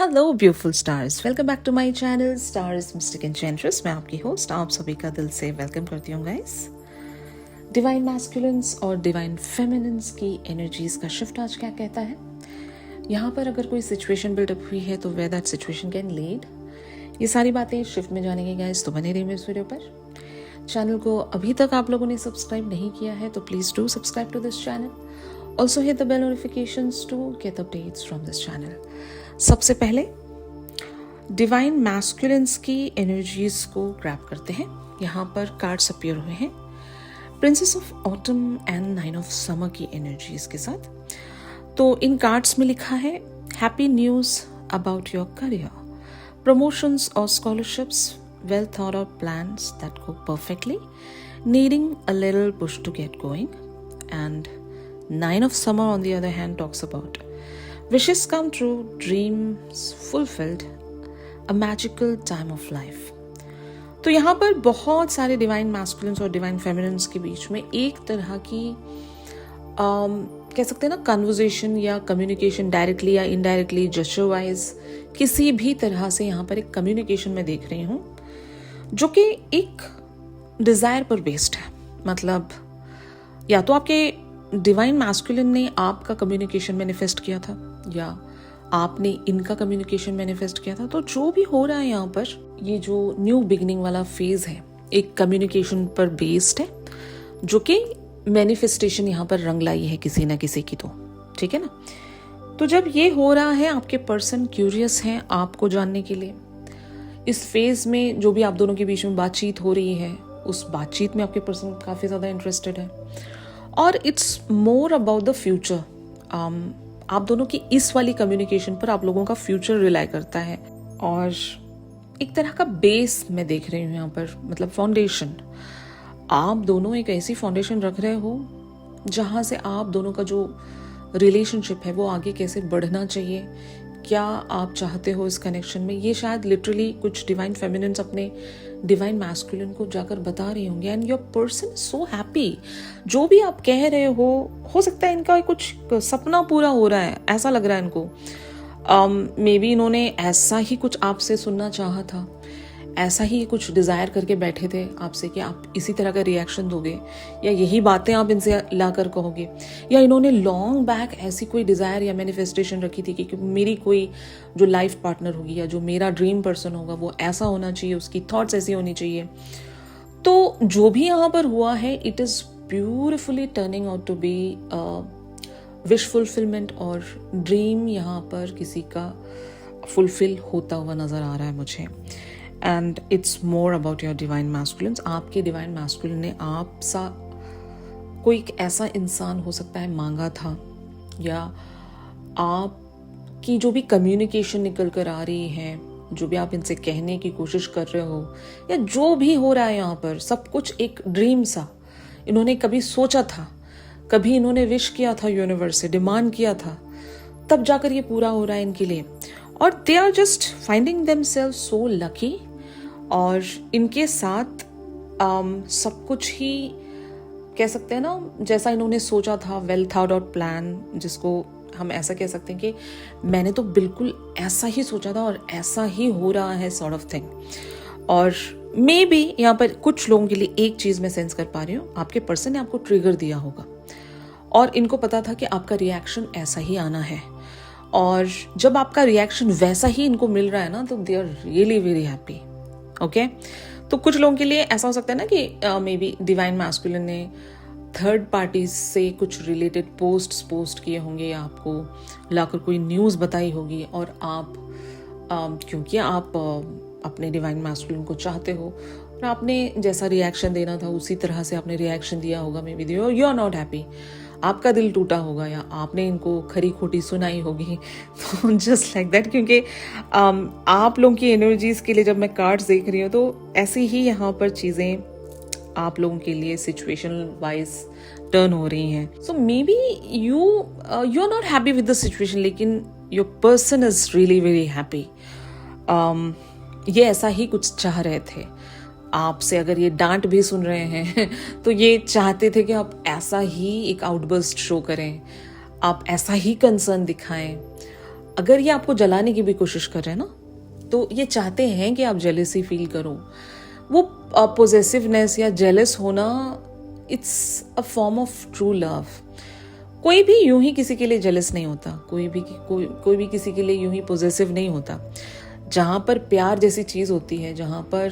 Hello beautiful stars, welcome back to my channel stars mystic enchantress. मैं आपकी host आप सभी का दिल से वेलकम करती हूँ गाइस। डिवाइन मैस्कुलिन्स और डिवाइन फेमिनिन्स की एनर्जीज का शिफ्ट आज क्या कहता है। यहाँ पर अगर कोई सिचुएशन बिल्डअप हुई है तो where that situation can lead, ये सारी बातें शिफ्ट में जानेंगे गाइस। तो बने रहिए मेरे वीडियो पर। चैनल को अभी तक आप लोगों ने सब्सक्राइब नहीं किया है तो please do subscribe to this channel. Also hit the bell notifications to get updates from this channel. सबसे पहले डिवाइन मैस्कुलिन्स की एनर्जीज को ग्रैब करते हैं। यहाँ पर कार्ड्स अपीयर हुए हैं princess of autumn and nine of summer की एनर्जीज के साथ। तो इन कार्ड्स में लिखा है happy news about your career, promotions और scholarships, well thought out plans that go perfectly, needing a little push to get going. And nine of summer on the other hand talks about wishes come true, dreams fulfilled, a magical time of life। तो यहाँ पर बहुत सारे divine masculines और divine feminines के बीच में एक तरह की कह सकते हैं ना कन्वर्जेशन या कम्युनिकेशन, डायरेक्टली या इनडायरेक्टली, जेस्चर वाइज, किसी भी तरह से यहाँ पर एक कम्युनिकेशन में देख रही हूँ जो कि एक डिजायर पर बेस्ड है। मतलब या तो आपके डिवाइन मैस्कुलिन ने आपका कम्युनिकेशन मैनिफेस्ट किया था या आपने इनका कम्युनिकेशन मैनिफेस्ट किया था। तो जो भी हो रहा है यहाँ पर, ये जो न्यू बिगिनिंग वाला फेज है एक कम्युनिकेशन पर बेस्ड है जो कि मैनिफेस्टेशन यहाँ पर रंग लाई है किसी ना किसी की। तो ठीक है ना। तो जब ये हो रहा है, आपके पर्सन क्यूरियस हैं आपको जानने के लिए। इस फेज में जो भी आप दोनों के बीच में बातचीत हो रही है, उस बातचीत में आपके पर्सन काफी ज्यादा इंटरेस्टेड है और it's more about the future. आप दोनों की इस वाली कम्युनिकेशन पर आप लोगों का फ्यूचर रिलाई करता है और एक तरह का बेस मैं देख रही हूँ यहाँ पर, मतलब फाउंडेशन। आप दोनों एक ऐसी फाउंडेशन रख रहे हो जहाँ से आप दोनों का जो रिलेशनशिप है वो आगे कैसे बढ़ना चाहिए, क्या आप चाहते हो इस कनेक्शन में। ये शायद लिटरली कुछ डिवाइन फेमिनिन्स अपने डिवाइन मैस्कुलिन को जाकर बता रही होंगे। And your person so happy. जो भी आप कह रहे हो सकता है इनका कुछ सपना पूरा हो रहा है, ऐसा लग रहा है इनको। मे बी इन्होंने ऐसा ही कुछ आपसे सुनना चाहा था, ऐसा ही कुछ डिजायर करके बैठे थे आपसे कि आप इसी तरह का रिएक्शन दोगे या यही बातें आप इनसे लाकर कहोगे, या इन्होंने लॉन्ग बैक ऐसी कोई डिजायर या मैनिफेस्टेशन रखी थी कि मेरी कोई जो लाइफ पार्टनर होगी या जो मेरा ड्रीम पर्सन होगा वो ऐसा होना चाहिए, उसकी थॉट्स ऐसी होनी चाहिए। तो जो भी यहाँ पर हुआ है, it is beautifully turning out to be wish fulfilment और ड्रीम यहाँ पर किसी का फुलफिल होता हुआ नजर आ रहा है मुझे। And it's more about your divine masculines. आपके डिवाइन मैस्कुलिन ने आप सा कोई एक ऐसा इंसान हो सकता है मांगा था, या आपकी जो भी कम्युनिकेशन निकल कर आ रही है, जो भी आप इनसे कहने की कोशिश कर रहे हो, या जो भी हो रहा है यहाँ पर, सब कुछ एक ड्रीम सा इन्होंने कभी सोचा था, कभी इन्होंने विश किया था यूनिवर्स से, डिमांड किया था, तब जाकर ये पूरा हो रहा है इनके लिए। और they are just finding themselves so lucky. और इनके साथ सब कुछ ही कह सकते हैं ना, जैसा इन्होंने सोचा था, वेल थॉट आउट प्लान, जिसको हम ऐसा कह सकते हैं कि मैंने तो बिल्कुल ऐसा ही सोचा था और ऐसा ही हो रहा है, सॉर्ट ऑफ थिंग। और मे बी यहाँ पर कुछ लोगों के लिए एक चीज मैं सेंस कर पा रही हूँ, आपके पर्सन ने आपको ट्रिगर दिया होगा और इनको पता था कि आपका रिएक्शन ऐसा ही आना है। और जब आपका रिएक्शन वैसा ही इनको मिल रहा है ना, तो they are really very happy. Okay, तो कुछ लोगों के लिए ऐसा हो सकता है ना कि मे बी डिवाइन मैस्कुलिन ने थर्ड पार्टी से कुछ रिलेटेड पोस्ट किए होंगे या आपको लाकर कोई न्यूज़ बताई होगी, और आप क्योंकि आप अपने डिवाइन मैस्कुलिन को चाहते हो और आपने जैसा रिएक्शन देना था उसी तरह से आपने रिएक्शन दिया होगा। Maybe you are not happy, आपका दिल टूटा होगा या आपने इनको खरी खोटी सुनाई होगी। तो जस्ट लाइक दैट, क्योंकि आप लोगों की एनर्जीज के लिए जब मैं कार्ड्स देख रही हूँ तो ऐसी ही यहाँ पर चीजें आप लोगों के लिए सिचुएशन वाइज टर्न हो रही हैं। So maybe you are not happy with the situation, लेकिन your person is really very happy. ये ऐसा ही कुछ चाह रहे थे आपसे। अगर ये डांट भी सुन रहे हैं तो ये चाहते थे कि आप ऐसा ही एक आउटबर्स्ट शो करें, आप ऐसा ही कंसर्न दिखाएं, अगर ये आपको जलाने की भी कोशिश कर रहे हैं ना, तो ये चाहते हैं कि आप जेलेसी फील करो। वो पोजेसिवनेस या जेलस होना, it's a form of true love. कोई भी यूं ही किसी के लिए जेलस नहीं होता, कोई भी किसी के लिए यूं ही पोजेसिव नहीं होता। जहाँ पर प्यार जैसी चीज़ होती है, जहाँ पर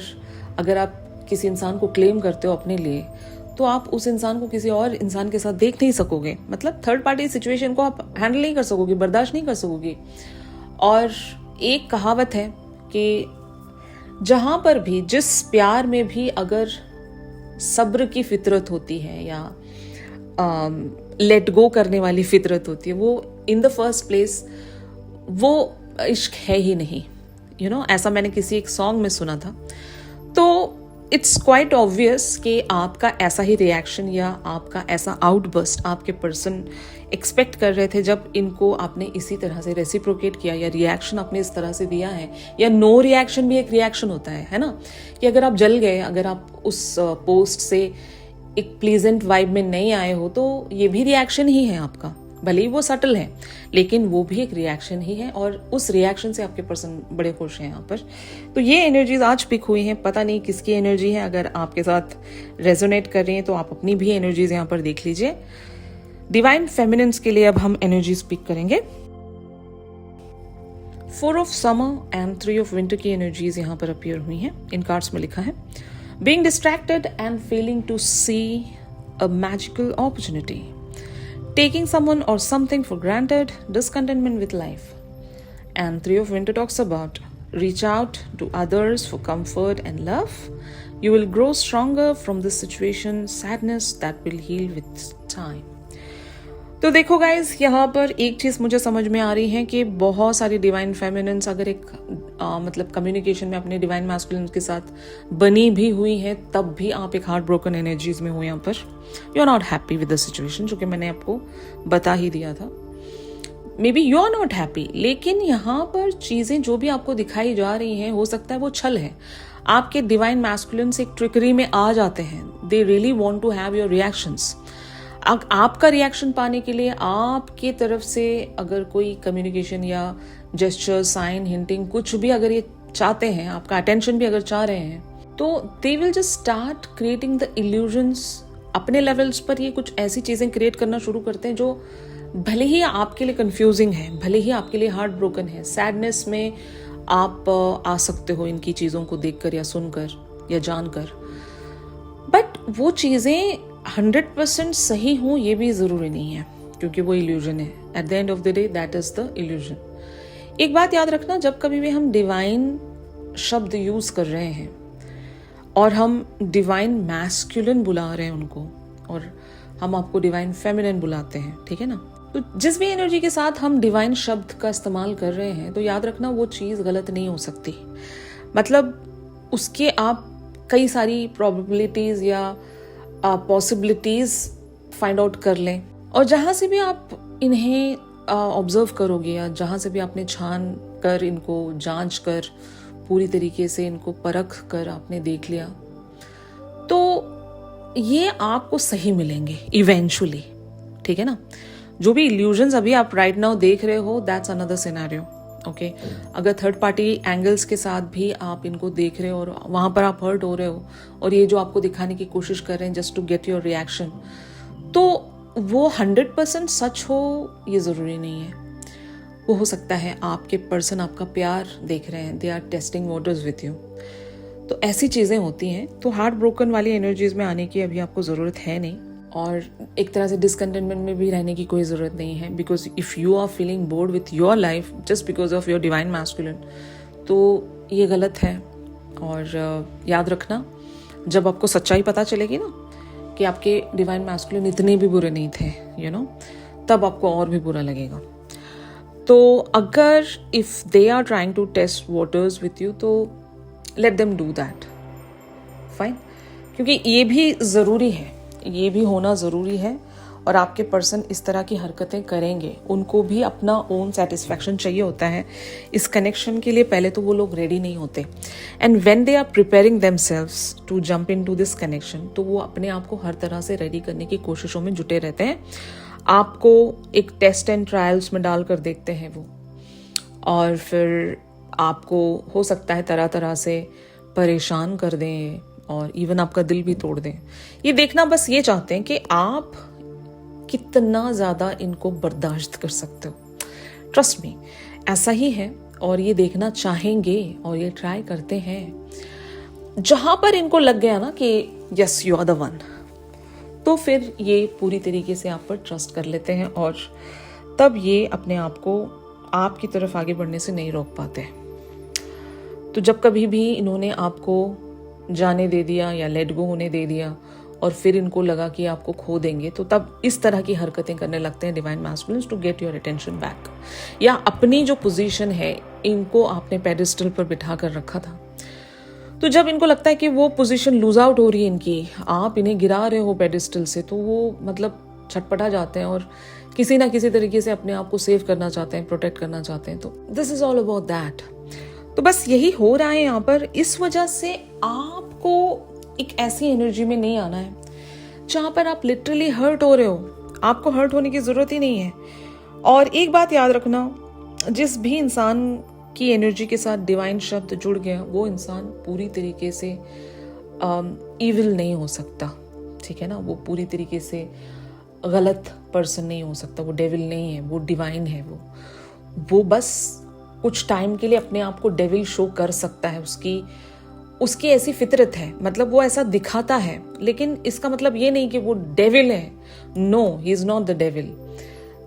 अगर आप किसी इंसान को क्लेम करते हो अपने लिए, तो आप उस इंसान को किसी और इंसान के साथ देख नहीं सकोगे। मतलब थर्ड पार्टी सिचुएशन को आप हैंडल नहीं कर सकोगे, बर्दाश्त नहीं कर सकोगे। और एक कहावत है कि जहाँ पर भी, जिस प्यार में भी अगर सब्र की फितरत होती है या लेट गो करने वाली फितरत होती है, वो इन द फर्स्ट प्लेस वो इश्क है ही नहीं। ऐसा मैंने किसी एक सॉन्ग में सुना था। तो इट्स क्वाइट ऑब्वियस कि आपका ऐसा ही रिएक्शन या आपका ऐसा आउटबर्स्ट आपके पर्सन एक्सपेक्ट कर रहे थे जब इनको आपने इसी तरह से रेसिप्रोकेट किया या रिएक्शन आपने इस तरह से दिया है। या नो रिएक्शन भी एक रिएक्शन होता है ना, कि अगर आप जल गए, अगर आप उस पोस्ट से एक प्लीजेंट वाइब में नहीं आए हो, तो ये भी रिएक्शन ही है आपका। भले ही वो सटल है, लेकिन वो भी एक रिएक्शन ही है, और उस रिएक्शन से आपके पर्सन बड़े खुश हैं यहाँ पर। तो ये एनर्जीज आज पिक हुई हैं, पता नहीं किसकी एनर्जी है। अगर आपके साथ रेजोनेट कर रही हैं तो आप अपनी भी एनर्जीज यहाँ पर देख लीजिए। डिवाइन फेमिनिन्स के लिए अब हम एनर्जीज पिक करेंगे। 4 of summer and 3 of winter की एनर्जीज यहाँ पर अपीयर हुई हैं। इन कार्ड्स में लिखा है, being distracted and failing to see a magical opportunity, taking someone or something for granted, discontentment with life. And 3 of winter talks about reach out to others for comfort and love. You will grow stronger from this situation, sadness that will heal with time. तो देखो guys, यहाँ पर एक चीज मुझे समझ में आ रही है कि बहुत सारी डिवाइन फेमिनिन्स अगर एक मतलब कम्युनिकेशन में अपने डिवाइन मैस्कुलिन के साथ बनी भी हुई है, तब भी आप एक हार्ट ब्रोकन एनर्जीज में हो। यहाँ पर you are not happy with the situation, जो कि मैंने आपको बता ही दिया था। Maybe you are not happy, लेकिन यहाँ पर चीजें जो भी आपको दिखाई जा रही हैं, हो सकता है वो छल है। आपके डिवाइन मैस्कुलिन एक ट्रिकरी में आ जाते हैं। They really want to have your reactions. आपका रिएक्शन पाने के लिए आपके तरफ से अगर कोई कम्युनिकेशन या जेस्चर, साइन, हिंटिंग कुछ भी अगर ये चाहते हैं, आपका अटेंशन भी अगर चाह रहे हैं, तो they will just start creating the illusions. अपने लेवल्स पर ये कुछ ऐसी चीजें क्रिएट करना शुरू करते हैं जो भले ही आपके लिए कंफ्यूजिंग है, भले ही आपके लिए हार्ट ब्रोकन है। सैडनेस में आप आ सकते हो इनकी चीजों को देखकर या सुनकर या जानकर, बट वो चीजें 100% सही हो ये भी जरूरी नहीं है, क्योंकि वो इल्यूजन है। At the end of the day that is the illusion. एक बात याद रखना, जब कभी भी हम डिवाइन शब्द यूज कर रहे हैं और हम डिवाइन मैस्कुलिन बुला रहे हैं उनको, और हम आपको डिवाइन फेमिनिन बुलाते हैं, ठीक है ना, तो जिस भी एनर्जी के साथ हम डिवाइन शब्द का इस्तेमाल कर रहे हैं, तो याद रखना वो चीज गलत नहीं हो सकती। मतलब उसके आप कई सारी प्रोबेबिलिटीज या पॉसिबिलिटीज फाइंड आउट कर लें, और जहां से भी आप इन्हें ऑब्जर्व करोगे या जहां से भी आपने छान कर, इनको जांच कर, पूरी तरीके से इनको परख कर आपने देख लिया, तो ये आपको सही मिलेंगे इवेंचुअली, ठीक है ना। जो भी इल्यूजन्स अभी आप राइट नाउ देख रहे हो, दैट्स अनदर सिनेरियो, ओके। अगर थर्ड पार्टी एंगल्स के साथ भी आप इनको देख रहे हो और वहां पर आप हर्ट हो रहे हो, और ये जो आपको दिखाने की कोशिश कर रहे हैं just to get your reaction, तो वो 100% सच हो ये जरूरी नहीं है। वो हो सकता है आपके पर्सन आपका प्यार देख रहे हैं, they are testing waters with you. तो ऐसी चीजें होती हैं। तो हार्ट ब्रोकन वाली एनर्जीज में आने की अभी आपको जरूरत है नहीं, और एक तरह से डिसकंटेंटमेंट में भी रहने की कोई ज़रूरत नहीं है, because if you are feeling bored with your life just because of your divine masculine, तो ये गलत है। और याद रखना, जब आपको सच्चाई पता चलेगी ना कि आपके डिवाइन मैस्कुलिन इतने भी बुरे नहीं थे, यू नो, तब आपको और भी बुरा लगेगा। तो अगर if they are trying to test waters with you, तो let them do that, fine, क्योंकि ये भी ज़रूरी है, ये भी होना ज़रूरी है। और आपके पर्सन इस तरह की हरकतें करेंगे, उनको भी अपना ओन सेटिस्फैक्शन चाहिए होता है। इस कनेक्शन के लिए पहले तो वो लोग रेडी नहीं होते, and when they are preparing themselves to jump into this connection, तो वो अपने आप को हर तरह से रेडी करने की कोशिशों में जुटे रहते हैं। आपको एक टेस्ट एंड ट्रायल्स में डालकर देखते हैं वो, और फिर आपको हो सकता है तरह तरह से परेशान कर दें और इवन आपका दिल भी तोड़ दें। ये देखना बस ये चाहते हैं कि आप कितना ज़्यादा इनको बर्दाश्त कर सकते हो। ट्रस्ट मी, ऐसा ही है। और ये देखना चाहेंगे और ये ट्राई करते हैं। जहां पर इनको लग गया ना कि yes you are the one, तो फिर ये पूरी तरीके से आप पर ट्रस्ट कर लेते हैं और तब ये अपने आप को आपकी तरफ आगे बढ़ने से नहीं रोक पाते। तो जब कभी भी इन्होंने आपको जाने दे दिया या लेट गो होने दे दिया और फिर इनको लगा कि आपको खो देंगे, तो तब इस तरह की हरकतें करने लगते हैं divine masculines to get your attention back. या अपनी जो पोजीशन है, इनको आपने पेडिस्टल पर बिठा कर रखा था, तो जब इनको लगता है कि वो पोजीशन लूज आउट हो रही है इनकी, आप इन्हें गिरा रहे हो पेडिस्टल से, तो वो मतलब छटपटा जाते हैं और किसी ना किसी तरीके से अपने आप को सेव करना चाहते हैं, प्रोटेक्ट करना चाहते हैं। तो this is all about that. तो बस यही हो रहा है यहाँ पर। इस वजह से आपको एक ऐसी एनर्जी में नहीं आना है जहां पर आप लिटरली हर्ट हो रहे हो। आपको हर्ट होने की जरूरत ही नहीं है। और एक बात याद रखना, जिस भी इंसान की एनर्जी के साथ डिवाइन शब्द जुड़ गया, वो इंसान पूरी तरीके से इविल नहीं हो सकता, ठीक है ना। वो पूरी तरीके से गलत पर्सन नहीं हो सकता। वो डेविल नहीं है, वो डिवाइन है। वो बस कुछ टाइम के लिए अपने आप को डेविल शो कर सकता है। उसकी ऐसी फितरत है, मतलब वो ऐसा दिखाता है, लेकिन इसका मतलब ये नहीं कि वो डेविल है। No, he is not the devil.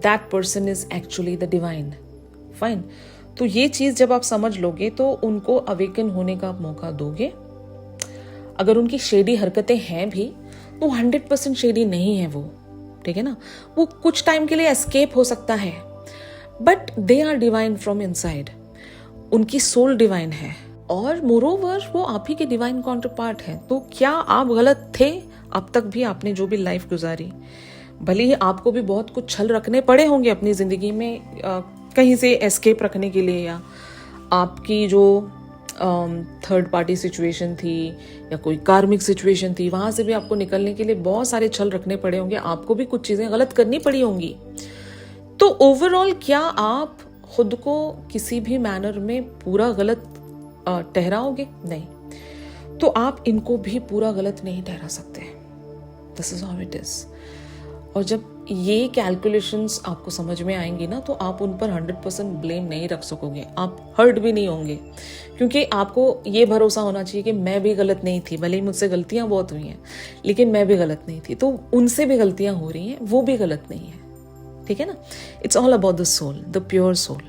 That person is actually the divine. Fine. तो ये चीज जब आप समझ लोगे तो उनको अवेकन होने का आप मौका दोगे। अगर उनकी शेडी हरकतें हैं भी, तो 100% शेडी नहीं है वो, ठीक है ना। वो कुछ टाइम के लिए एस्केप हो सकता है, but they are divine from inside. उनकी सोल डिवाइन है और मोरोवर वो आप ही के डिवाइन काउंटर पार्ट है। तो क्या आप गलत थे? अब तक भी आपने जो भी लाइफ गुजारी, भले ही आपको भी बहुत कुछ छल रखने पड़े होंगे अपनी जिंदगी में, कहीं से एस्केप रखने के लिए, या आपकी जो थर्ड पार्टी सिचुएशन थी या कोई कार्मिक सिचुएशन थी, वहां से भी आपको निकलने के लिए बहुत सारे छल रखने पड़े होंगे। आपको भी कुछ चीजें गलत करनी पड़ी होंगी। तो ओवरऑल क्या आप खुद को किसी भी मैनर में पूरा गलत ठहराओगे? नहीं। तो आप इनको भी पूरा गलत नहीं ठहरा सकते। This is how it is. और जब ये कैलकुलेशंस आपको समझ में आएंगी ना, तो आप उन पर 100% ब्लेम नहीं रख सकोगे। आप हर्ट भी नहीं होंगे, क्योंकि आपको ये भरोसा होना चाहिए कि मैं भी गलत नहीं थी। भले ही मुझसे गलतियां बहुत हुई हैं, लेकिन मैं भी गलत नहीं थी। तो उनसे भी गलतियां हो रही हैं, वो भी गलत नहीं है, ठीक है ना। It's all about the soul, the pure soul.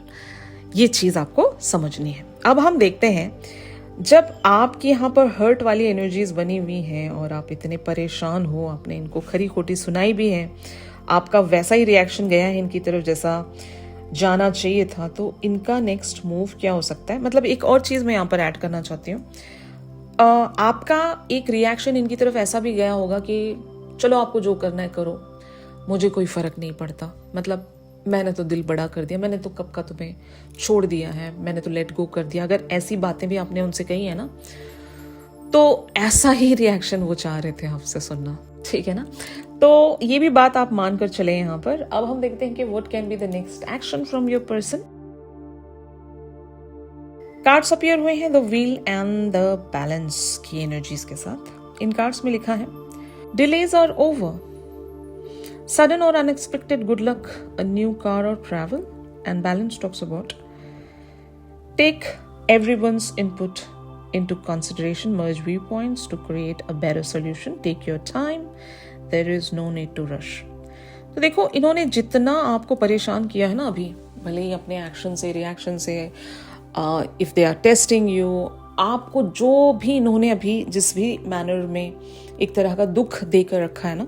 ये चीज आपको समझनी है। अब हम देखते हैं, जब आपके यहाँ पर हर्ट वाली एनर्जीज बनी हुई हैं और आप इतने परेशान हो, आपने इनको खरी खोटी सुनाई भी है, आपका वैसा ही रिएक्शन गया है इनकी तरफ जैसा जाना चाहिए था, तो इनका नेक्स्ट मूव क्या हो सकता है? मतलब एक और चीज मैं यहाँ पर ऐड करना चाहती हूँ। आपका एक रिएक्शन इनकी तरफ ऐसा भी गया होगा कि चलो आपको जो करना है करो, मुझे कोई फर्क नहीं पड़ता। मतलब मैंने तो दिल बड़ा कर दिया, मैंने तो कब का तुम्हें छोड़ दिया है, मैंने तो लेट गो कर दिया। अगर ऐसी बातें भी आपने उनसे कही है ना, तो ऐसा ही रिएक्शन वो चाह रहे थे आपसे सुनना, ठीक है ना। तो ये भी बात आप मानकर चले यहाँ पर। अब हम देखते हैं कि what can be the next action from your person. Cards appear हुए हैं the wheel and the balance की एनर्जीज के साथ। इन कार्ड्स में लिखा है delays are over, sudden or unexpected good luck, a new car or travel. And balance talks about take everyone's input into consideration, merge viewpoints to create a better solution, take your time, there is no need to rush. तो देखो, इन्होंने जितना आपको परेशान किया है ना अभी, भले ही अपने एक्शन से, रिएक्शन से, if they are testing you, आपको जो भी इन्होंने अभी जिस भी मैनर में एक तरह का दुख देकर रखा है ना,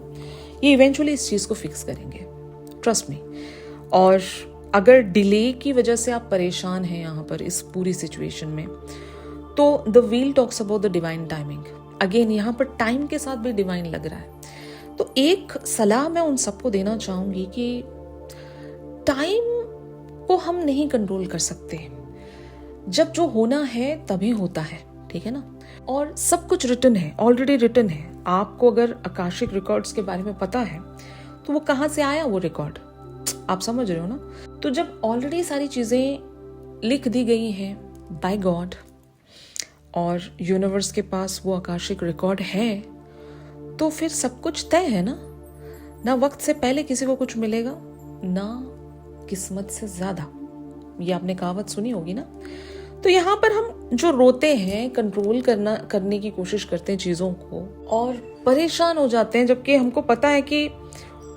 ये इवेंचुअली इस चीज को फिक्स करेंगे, ट्रस्ट मी। और अगर डिले की वजह से आप परेशान हैं यहाँ पर इस पूरी सिचुएशन में, तो the wheel talks about the divine timing. Again यहाँ पर टाइम के साथ भी डिवाइन लग रहा है। तो एक सलाह मैं उन सबको देना चाहूंगी कि टाइम को हम नहीं कंट्रोल कर सकते। जब जो होना है तभी होता है, ठीक है ना। और सब कुछ रिटन है, ऑलरेडी रिटन है। आपको अगर आकाशिक रिकॉर्ड्स के बारे में पता है, तो वो कहाँ से आया वो रिकॉर्ड, आप समझ रहे हो ना। तो जब ऑलरेडी सारी चीजें लिख दी गई हैं बाय गॉड और यूनिवर्स के पास वो आकाशिक रिकॉर्ड है, तो फिर सब कुछ तय है ना वक्त से पहले किसी को कुछ मिलेगा, ना किस्मत से ज्यादा। ये आपने कहावत सुनी होगी ना। तो यहाँ पर हम जो रोते हैं, कंट्रोल करने की कोशिश करते हैं चीजों को और परेशान हो जाते हैं, जबकि हमको पता है कि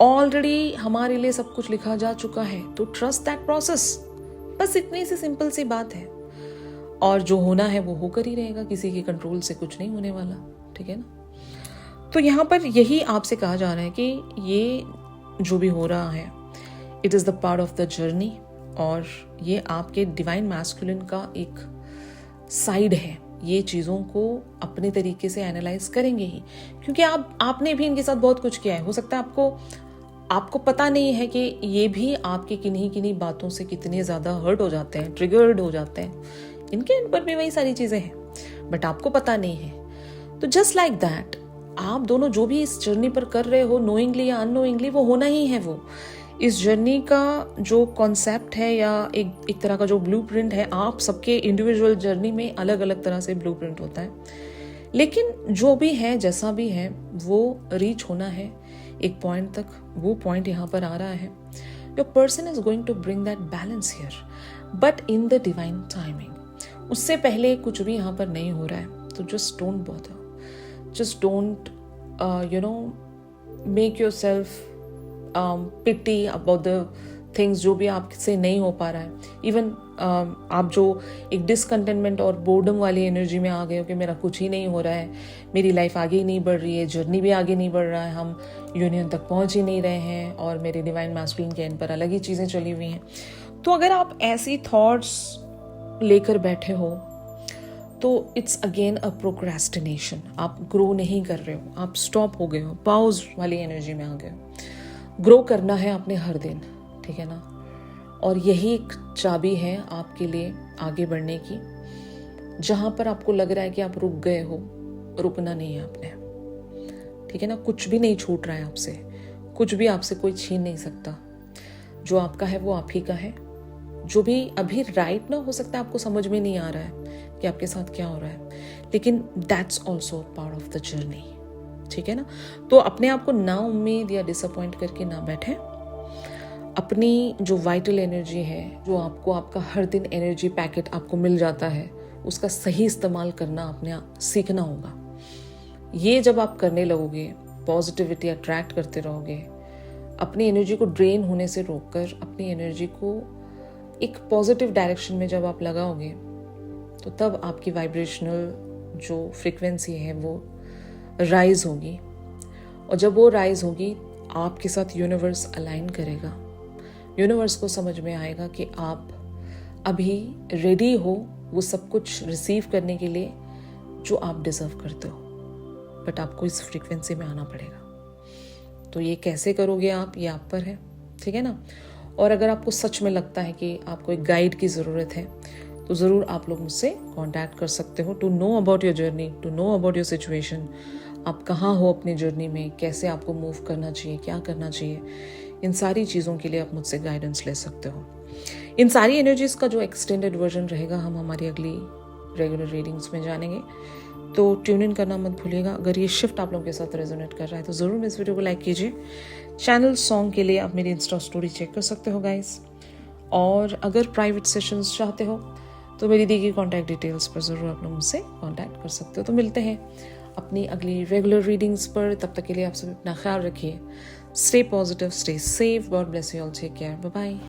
ऑलरेडी हमारे लिए सब कुछ लिखा जा चुका है। तो ट्रस्ट दैट प्रोसेस, बस इतनी सी सिंपल सी बात है। और जो होना है वो होकर ही रहेगा, किसी के कंट्रोल से कुछ नहीं होने वाला, ठीक है ना। तो यहाँ पर यही आपसे कहा जा रहा है कि ये जो भी हो रहा है, it is the part of the journey, और ये आपके डिवाइन मैस्कुलिन का एक साइड है। ये चीज़ों को अपने तरीके से एनालाइज करेंगे ही, क्योंकि आपने भी इनके साथ बहुत कुछ किया है। हो सकता है आपको पता नहीं है कि ये भी आपके किन्हीं बातों से कितने ज़्यादा हर्ट हो जाते हैं, ट्रिगर्ड हो जाते हैं। इनके इन पर भी वही सारी चीज़ें हैं, बट आपको पता नहीं है। तो जस्ट लाइक दैट, आप दोनों जो भी इस जर्नी पर कर रहे हो, नोइंगली या अननोइंगली, वो होना ही है। वो इस जर्नी का जो कॉन्सेप्ट है या एक तरह का जो ब्लूप्रिंट है, आप सबके इंडिविजुअल जर्नी में अलग अलग तरह से ब्लूप्रिंट होता है, लेकिन जो भी है, जैसा भी है, वो रीच होना है एक पॉइंट तक। वो पॉइंट यहाँ पर आ रहा है, your person is going to bring that balance here, but in the divine timing. उससे पहले कुछ भी यहाँ पर नहीं हो रहा है। तो just don't bother, just don't make yourself pity about the things जो भी आपसे नहीं हो पा रहा है। इवन आप जो एक डिसकंटेनमेंट और बोर्डम वाली एनर्जी में आ गए हो कि मेरा कुछ ही नहीं हो रहा है, मेरी लाइफ आगे ही नहीं बढ़ रही है, जर्नी भी आगे नहीं बढ़ रहा है, हम यूनियन तक पहुंच ही नहीं रहे हैं, और मेरे डिवाइन मैस्कुलिन के एंड पर अलग ही चीज़ें चली हुई हैं। तो अगर आप ऐसी थॉट्स लेकर बैठे हो, तो इट्स अगेन अ प्रोक्रेस्टिनेशन। आप ग्रो नहीं कर रहे हो, आप स्टॉप हो गए हो, पाउज वाली एनर्जी में आ गए हो। ग्रो करना है आपने हर दिन, ठीक है ना। और यही एक चाबी है आपके लिए आगे बढ़ने की। जहां पर आपको लग रहा है कि आप रुक गए हो, रुकना नहीं है आपने, ठीक है ना। कुछ भी नहीं छूट रहा है आपसे, कुछ भी आपसे कोई छीन नहीं सकता। जो आपका है वो आप ही का है। जो भी अभी राइट ना हो सकता है, आपको समझ में नहीं आ रहा है कि आपके साथ क्या हो रहा है, लेकिन that's also part of the journey, ठीक है ना। तो अपने आप को ना उम्मीद या डिसअपॉइंट करके ना बैठे। अपनी जो वाइटल एनर्जी है, जो आपको आपका हर दिन एनर्जी पैकेट आपको मिल जाता है, उसका सही इस्तेमाल करना अपने आप सीखना होगा। ये जब आप करने लगोगे, पॉजिटिविटी अट्रैक्ट करते रहोगे, अपनी एनर्जी को ड्रेन होने से रोककर अपनी एनर्जी को एक पॉजिटिव डायरेक्शन में जब आप लगाओगे, तो तब आपकी वाइब्रेशनल जो फ्रीक्वेंसी है वो राइज होगी। और जब वो राइज होगी, आपके साथ यूनिवर्स अलाइन करेगा। यूनिवर्स को समझ में आएगा कि आप अभी रेडी हो वो सब कुछ रिसीव करने के लिए जो आप डिजर्व करते हो, बट आपको इस फ्रीक्वेंसी में आना पड़ेगा। तो ये कैसे करोगे आप, ये आप पर है, ठीक है ना। और अगर आपको सच में लगता है कि आपको एक गाइड की ज़रूरत है, तो ज़रूर आप लोग मुझसे कांटेक्ट कर सकते हो to know about your journey, to know about your situation. आप कहाँ हो अपनी जर्नी में, कैसे आपको मूव करना चाहिए, क्या करना चाहिए, इन सारी चीज़ों के लिए आप मुझसे गाइडेंस ले सकते हो। इन सारी एनर्जीज का जो एक्सटेंडेड वर्जन रहेगा, हम हमारी अगली रेगुलर रीडिंग्स में जानेंगे। तो ट्यून इन करना मत भूलिएगा। अगर ये शिफ्ट आप लोगों के साथ रेजोनेट कर रहा है, तो ज़रूर इस वीडियो को लाइक कीजिए। चैनल सॉन्ग के लिए आप मेरी इंस्टा स्टोरी चेक कर सकते हो गाइस। और अगर प्राइवेट सेशंस चाहते हो, तो मेरी दी गई कॉन्टैक्ट डिटेल्स पर ज़रूर आप लोग मुझसे कॉन्टैक्ट कर सकते हो। तो मिलते हैं अपनी अगली रेगुलर रीडिंग्स पर। तब तक के लिए आप सब अपना ख्याल रखिए। Stay positive, stay safe, God bless you all, take care, bye bye.